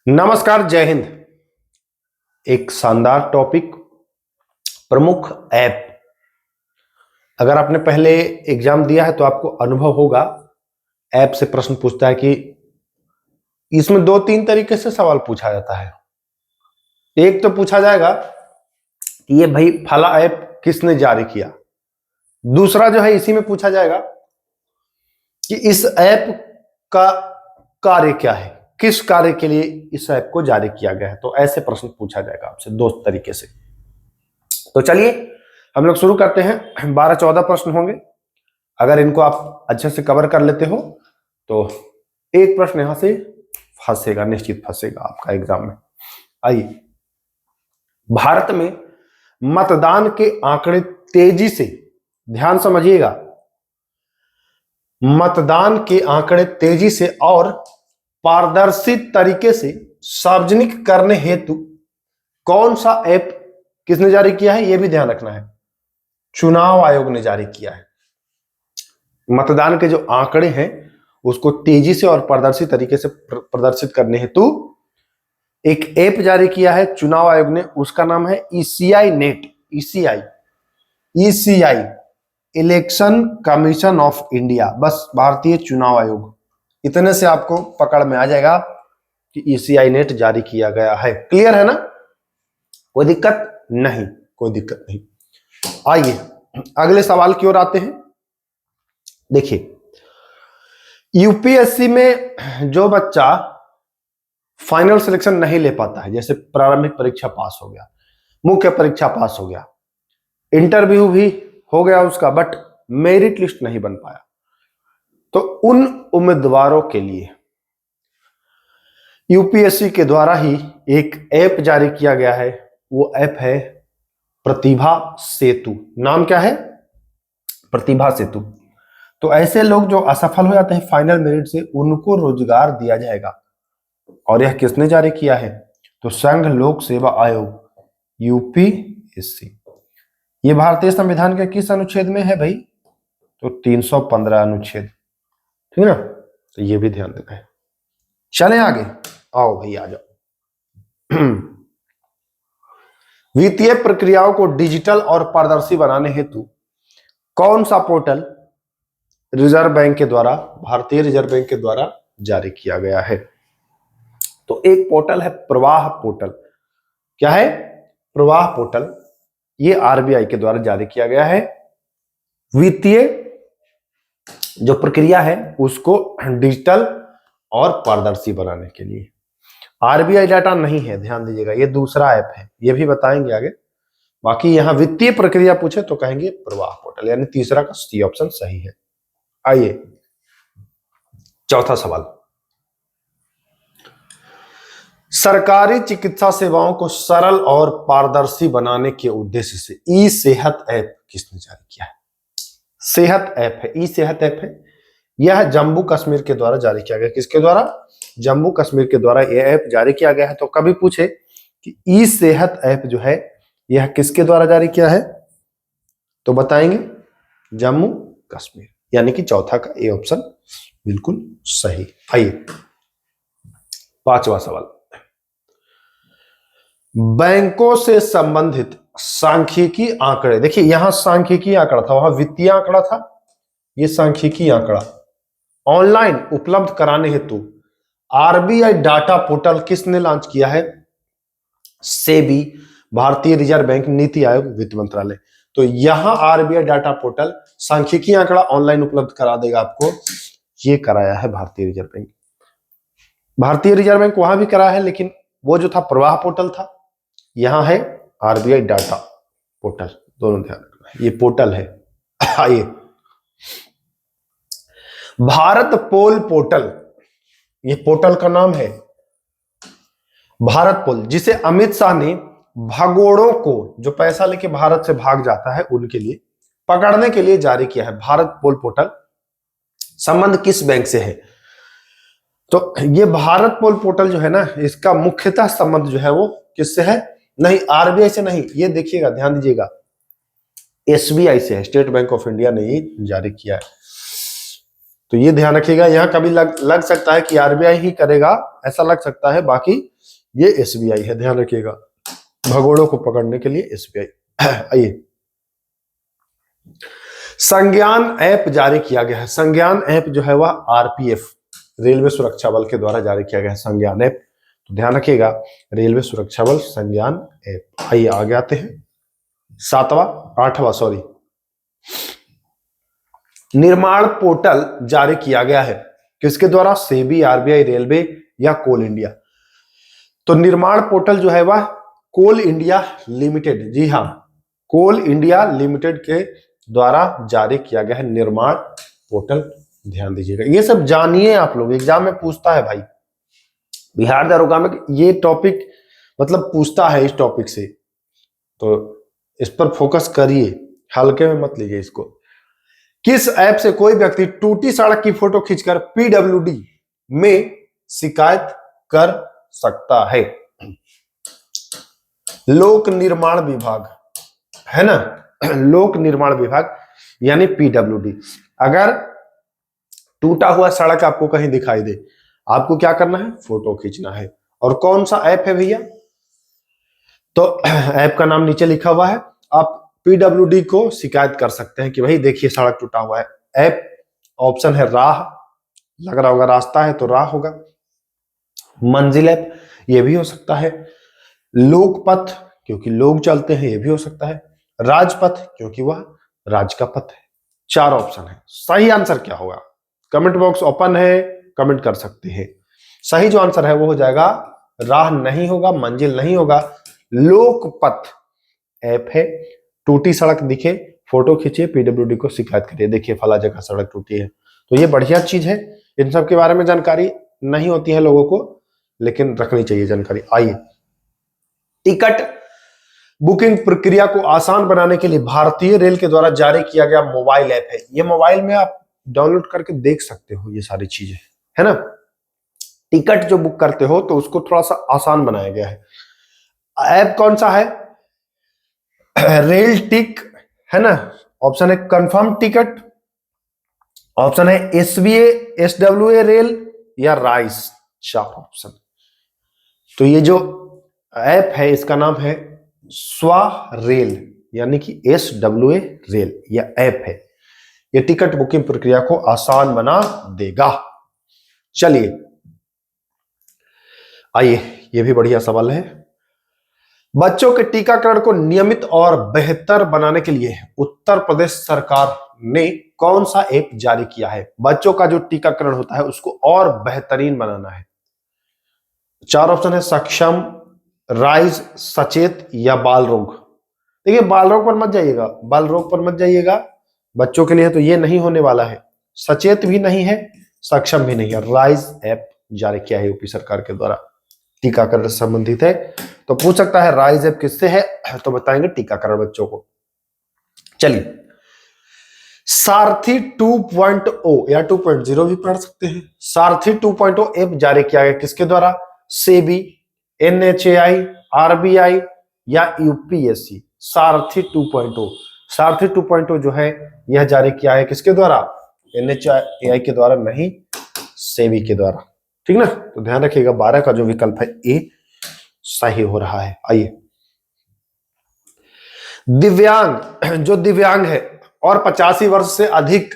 नमस्कार, जय हिंद। एक शानदार टॉपिक, प्रमुख ऐप। अगर आपने पहले एग्जाम दिया है तो आपको अनुभव होगा। ऐप से प्रश्न पूछता है कि इसमें 2-3 तरीके से सवाल पूछा जाता है। एक तो पूछा जाएगा कि ये भाई फला ऐप किसने जारी किया। दूसरा जो है इसी में पूछा जाएगा कि इस ऐप का कार्य क्या है, किस कार्य के लिए इस ऐप को जारी किया गया है। तो ऐसे प्रश्न पूछा जाएगा आपसे 2 तरीके से। तो चलिए हम लोग शुरू करते हैं। 12-14 प्रश्न होंगे। अगर इनको आप अच्छे से कवर कर लेते हो तो एक प्रश्न यहां से फंसेगा, निश्चित फंसेगा आपका एग्जाम में। आइए, भारत में मतदान के आंकड़े तेजी से, ध्यान समझिएगा, मतदान के आंकड़े तेजी से और पारदर्शी तरीके से सार्वजनिक करने हेतु कौन सा ऐप किसने जारी किया है, यह भी ध्यान रखना है। चुनाव आयोग ने जारी किया है। मतदान के जो आंकड़े हैं उसको तेजी से और पारदर्शी तरीके से प्रदर्शित करने हेतु एक ऐप जारी किया है चुनाव आयोग ने। उसका नाम है ECI net, ECI, election commission of India. बस भारतीय चुनाव आयोग, इतने से आपको पकड़ में आ जाएगा कि ईसीआई नेट जारी किया गया है। क्लियर है ना? कोई दिक्कत नहीं, कोई दिक्कत नहीं। आइए अगले सवाल की ओर आते हैं। देखिए, यूपीएससी में जो बच्चा फाइनल सिलेक्शन नहीं ले पाता है, जैसे प्रारंभिक परीक्षा पास हो गया, मुख्य परीक्षा पास हो गया, इंटरव्यू भी हो गया उसका, बट मेरिट लिस्ट नहीं बन पाया, तो उन उम्मीदवारों के लिए यूपीएससी के द्वारा ही एक ऐप जारी किया गया है। वो ऐप है प्रतिभा सेतु। नाम क्या है? प्रतिभा सेतु। तो ऐसे लोग जो असफल हो जाते हैं फाइनल मेरिट से, उनको रोजगार दिया जाएगा। और यह किसने जारी किया है? तो संघ लोक सेवा आयोग, यूपीएससी। ये भारतीय संविधान के किस अनुच्छेद में है भाई? तो 315 अनुच्छेद, ठीक है ना? तो ये भी ध्यान देना है। चले आगे, आओ भाई आ जाओ। वित्तीय प्रक्रियाओं को डिजिटल और पारदर्शी बनाने हेतु कौन सा पोर्टल रिजर्व बैंक के द्वारा, भारतीय रिजर्व बैंक के द्वारा जारी किया गया है? तो एक पोर्टल है प्रवाह पोर्टल। क्या है? प्रवाह पोर्टल। ये आरबीआई के द्वारा जारी किया गया है। वित्तीय जो प्रक्रिया है उसको डिजिटल और पारदर्शी बनाने के लिए। आरबीआई डाटा नहीं है, ध्यान दीजिएगा, ये दूसरा ऐप है, ये भी बताएंगे आगे। बाकी यहां वित्तीय प्रक्रिया पूछे तो कहेंगे प्रवाह पोर्टल, यानी तीसरा का सी ऑप्शन सही है। आइए चौथा सवाल। सरकारी चिकित्सा सेवाओं को सरल और पारदर्शी बनाने के उद्देश्य से ई सेहत ऐप किसने जारी किया है? सेहत ऐप है, ई सेहत ऐप है। यह जम्मू कश्मीर के द्वारा जारी किया गया। किसके द्वारा? जम्मू कश्मीर के द्वारा यह ऐप जारी किया गया है। तो कभी पूछे कि ई सेहत ऐप जो है यह किसके द्वारा जारी किया है, तो बताएंगे जम्मू कश्मीर, यानी कि चौथा का ए ऑप्शन बिल्कुल सही। आइए पांचवा सवाल। बैंकों से संबंधित सांख्यिकी आंकड़े, देखिए यहां सांख्यिकी आंकड़ा था, वहां वित्तीय आंकड़ा था, ये सांख्यिकी आंकड़ा ऑनलाइन उपलब्ध कराने हेतु आरबीआई डाटा पोर्टल किसने लॉन्च किया है? सेबी, भारतीय रिजर्व बैंक, नीति आयोग, वित्त मंत्रालय। तो यहां आरबीआई डाटा पोर्टल सांख्यिकी आंकड़ा ऑनलाइन उपलब्ध करा देगा आपको, ये कराया है भारतीय रिजर्व बैंक। भारतीय रिजर्व बैंक वहां भी कराया है, लेकिन वो जो था प्रवाह पोर्टल था, यहां है आरबीआई डाटा पोर्टल, दोनों ध्यान रखना है, ये पोर्टल है। आइए भारत पोल पोर्टल, ये पोर्टल का नाम है भारत पोल, जिसे अमित शाह ने भगोड़ों को, जो पैसा लेके भारत से भाग जाता है उनके लिए पकड़ने के लिए जारी किया है। भारत पोल पोर्टल संबंध किस बैंक से है? तो ये भारत पोल पोर्टल जो है ना, इसका मुख्यतः संबंध जो है वो किससे है? नहीं, आरबीआई से नहीं, ये देखिएगा, ध्यान दीजिएगा, एसबीआई से है। स्टेट बैंक ऑफ इंडिया ने ही जारी किया है। तो ये ध्यान रखिएगा, यहाँ कभी लग सकता है कि आरबीआई ही करेगा, ऐसा लग सकता है, बाकी ये एसबीआई है, ध्यान रखिएगा, भगोड़ों को पकड़ने के लिए एसबीआई। आइए, संज्ञान ऐप जारी किया गया है। संज्ञान ऐप जो है वह आरपीएफ, रेलवे सुरक्षा बल के द्वारा जारी किया गया है संज्ञान ऐप, तो ध्यान रखिएगा, रेलवे सुरक्षा बल संज्ञान ऐप। आइए आगे आते हैं, आठवां सॉरी, निर्माण पोर्टल जारी किया गया है, किसके द्वारा? सेबी, आरबीआई, रेलवे या कोल इंडिया। तो निर्माण पोर्टल जो है वह कोल इंडिया लिमिटेड, जी हाँ, कोल इंडिया लिमिटेड के द्वारा जारी किया गया है निर्माण पोर्टल, ध्यान दीजिएगा। ये सब जानिए आप लोग, एग्जाम में पूछता है भाई, बिहार दरोगा में ये टॉपिक मतलब पूछता है इस टॉपिक से, तो इस पर फोकस करिए, हल्के में मत लीजिए इसको। किस ऐप से कोई व्यक्ति टूटी सड़क की फोटो खींचकर पीडब्ल्यूडी में शिकायत कर सकता है? लोक निर्माण विभाग है ना, लोक निर्माण विभाग यानी पीडब्ल्यूडी। अगर टूटा हुआ सड़क आपको कहीं दिखाई दे, आपको क्या करना है? फोटो खींचना है। और कौन सा ऐप है भैया? तो ऐप का नाम नीचे लिखा हुआ है, आप पीडब्ल्यूडी को शिकायत कर सकते हैं कि भाई देखिए सड़क टूटा हुआ है। ऐप ऑप्शन है राह, लग रहा होगा रास्ता है तो राह होगा। मंजिल ऐप ये भी हो सकता है। लोकपथ क्योंकि लोग चलते हैं, ये भी हो सकता है। राजपथ क्योंकि वह राज का पथ है। 4 ऑप्शन है। सही आंसर क्या होगा? कमेंट बॉक्स ओपन है, कमेंट कर सकते हैं। सही जो आंसर है वो हो जाएगा राह नहीं होगा, मंजिल नहीं होगा, लोकपथ ऐप है। टूटी सड़क दिखे, फोटो खींचिए, पीडब्ल्यूडी को शिकायत करिए, देखिए फला जगह सड़क टूटी है। तो ये बढ़िया चीज है, इन सब के बारे में जानकारी नहीं होती है लोगों को, लेकिन रखनी चाहिए जानकारी। आइए, टिकट बुकिंग प्रक्रिया को आसान बनाने के लिए भारतीय रेल के द्वारा जारी किया गया मोबाइल ऐप है। ये मोबाइल में आप डाउनलोड करके देख सकते हो, ये सारी चीजें है ना। टिकट जो बुक करते हो तो उसको थोड़ा सा आसान बनाया गया है। ऐप कौन सा है? रेल टिक है ना, ऑप्शन है कंफर्म टिकट, ऑप्शन है एसबीए, एसडब्ल्यूए रेल या राइस, 4 ऑप्शन। तो ये जो ऐप है इसका नाम है स्वा रेल यानी कि एसडब्ल्यूए रेल, यह ऐप है। यह टिकट बुकिंग प्रक्रिया को आसान बना देगा। चलिए आइए, यह भी बढ़िया सवाल है। बच्चों के टीकाकरण को नियमित और बेहतर बनाने के लिए उत्तर प्रदेश सरकार ने कौन सा ऐप जारी किया है? बच्चों का जो टीकाकरण होता है उसको और बेहतरीन बनाना है। 4 ऑप्शन है, सक्षम, राइज, सचेत या बाल रोग। देखिए बाल रोग पर मत जाइएगा, बाल रोग पर मत जाइएगा, बच्चों के लिए तो ये नहीं होने वाला है। सचेत भी नहीं है, सक्षम भी नहीं है। राइज ऐप जारी किया है यूपी सरकार के द्वारा, टीकाकरण से संबंधित है। तो पूछ सकता है राइज ऐप किससे है, तो बताएंगे टीकाकरण बच्चों को। चलिए, सारथी 2.0 या 2.0 भी पढ़ सकते हैं। सारथी 2.0 ऐप जारी किया गया किसके द्वारा? सेबी, एनएचएआई, आरबीआई या यूपीएससी। सारथी 2.0, सारथी 2.0 जो है यह जारी किया है किसके द्वारा? एनएचएआई के द्वारा नहीं, सेबी के द्वारा, ठीक ना। तो ध्यान रखिएगा 12 का जो विकल्प है ए सही हो रहा है। आइए, दिव्यांग, जो दिव्यांग है और 85 वर्ष से अधिक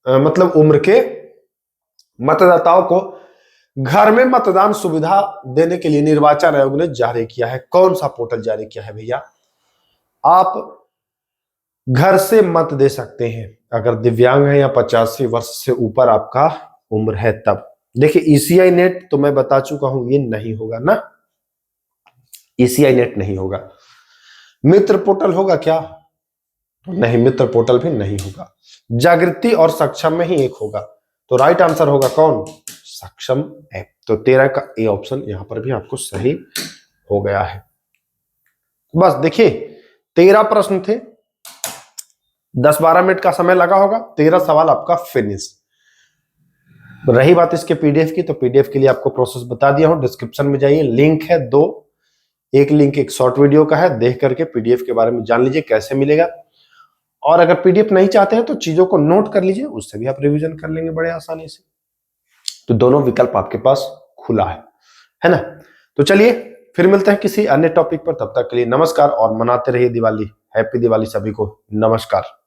मतलब उम्र के मतदाताओं को घर में मतदान सुविधा देने के लिए निर्वाचन आयोग ने जारी किया है। कौन सा पोर्टल जारी किया है भैया? आप घर से मत दे सकते हैं अगर दिव्यांग है या 85 वर्ष से ऊपर आपका उम्र है तब। देखिए ईसीआई नेट तो मैं बता चुका हूं, ये नहीं होगा ना, ईसीआई नेट नहीं होगा। मित्र पोर्टल होगा क्या? नहीं, मित्र पोर्टल भी नहीं होगा। जागृति और सक्षम में ही एक होगा, तो राइट आंसर होगा कौन? सक्षम ऐप। तो 13 का ए ऑप्शन यहां पर भी आपको सही हो गया है। बस देखिए 13 प्रश्न थे, 10-12 मिनट का समय लगा होगा, 13 सवाल आपका फिनिश। रही बात इसके पीडीएफ की, तो पीडीएफ के लिए आपको प्रोसेस बता दिया हूं, डिस्क्रिप्शन में जाइए, लिंक है 2, एक लिंक एक शॉर्ट वीडियो का है, देख करके पीडीएफ के बारे में जान लीजिए कैसे मिलेगा। और अगर पीडीएफ नहीं चाहते हैं तो चीजों को नोट कर लीजिए, उससे भी आप रिवीजन कर लेंगे बड़े आसानी से। तो दोनों विकल्प आपके पास खुला है ना। तो चलिए फिर मिलते हैं किसी अन्य टॉपिक पर, तब तक के लिए नमस्कार और मनाते रहिए दिवाली। हैप्पी दिवाली सभी को, नमस्कार।